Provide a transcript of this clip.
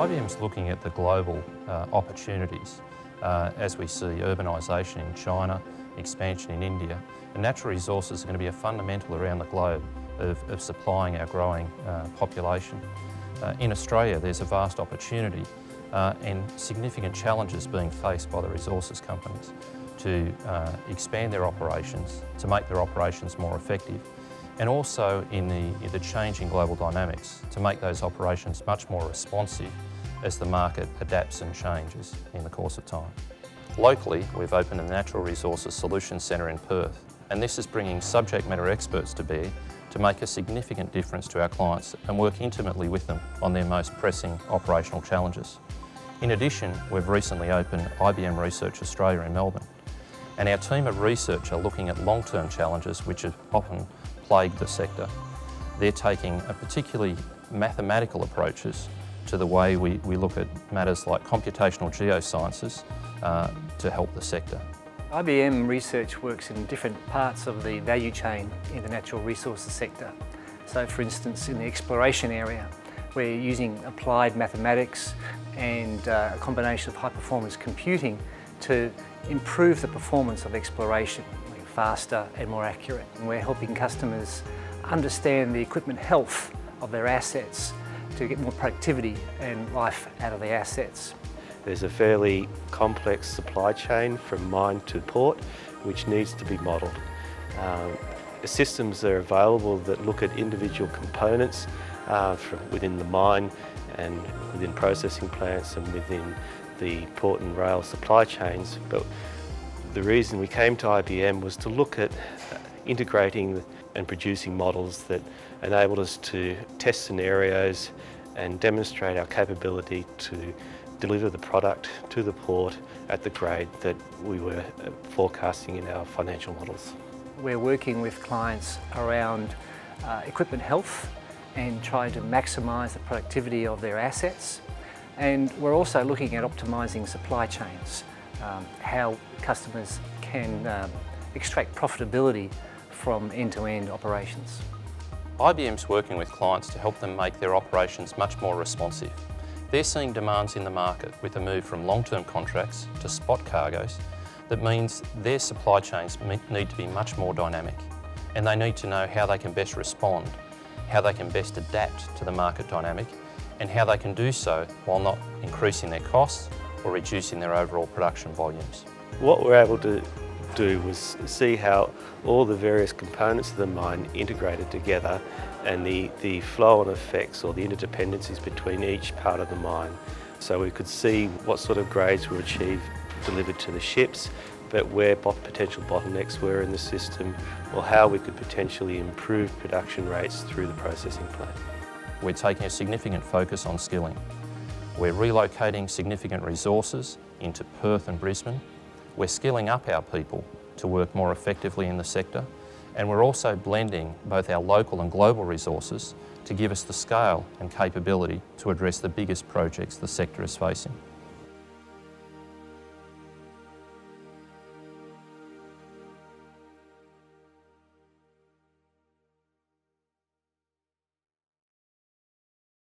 IBM's looking at the global opportunities as we see urbanisation in China, expansion in India, and natural resources are going to be a fundamental around the globe of supplying our growing population. In Australia there's a vast opportunity and significant challenges being faced by the resources companies to expand their operations, to make their operations more effective, and also in the changing global dynamics to make those operations much more responsive as the market adapts and changes in the course of time. Locally, we've opened a Natural Resources Solutions Centre in Perth, and this is bringing subject matter experts to bear to make a significant difference to our clients and work intimately with them on their most pressing operational challenges. In addition, we've recently opened IBM Research Australia in Melbourne, and our team of research are looking at long-term challenges which have often plagued the sector. They're taking a particularly mathematical approaches to the way we look at matters like computational geosciences to help the sector. IBM Research works in different parts of the value chain in the natural resources sector. So for instance, in the exploration area, we're using applied mathematics and a combination of high-performance computing to improve the performance of exploration, faster and more accurate. And we're helping customers understand the equipment health of their assets to get more productivity and life out of the assets. There's a fairly complex supply chain from mine to port which needs to be modelled. Systems are available that look at individual components from within the mine and within processing plants and within the port and rail supply chains. But the reason we came to IBM was to look at integrating and producing models that enabled us to test scenarios and demonstrate our capability to deliver the product to the port at the grade that we were forecasting in our financial models. We're working with clients around equipment health and trying to maximise the productivity of their assets. And we're also looking at optimising supply chains, how customers can extract profitability from end-to-end operations. IBM's working with clients to help them make their operations much more responsive. They're seeing demands in the market with a move from long-term contracts to spot cargoes. That means their supply chains need to be much more dynamic, and they need to know how they can best respond, how they can best adapt to the market dynamic, and how they can do so while not increasing their costs or reducing their overall production volumes. What we're able to do was see how all the various components of the mine integrated together and the flow and effects or the interdependencies between each part of the mine. So we could see what sort of grades were achieved, delivered to the ships, but where potential bottlenecks were in the system, or how we could potentially improve production rates through the processing plant. We're taking a significant focus on skilling. We're relocating significant resources into Perth and Brisbane. We're skilling up our people to work more effectively in the sector, and we're also blending both our local and global resources to give us the scale and capability to address the biggest projects the sector is facing.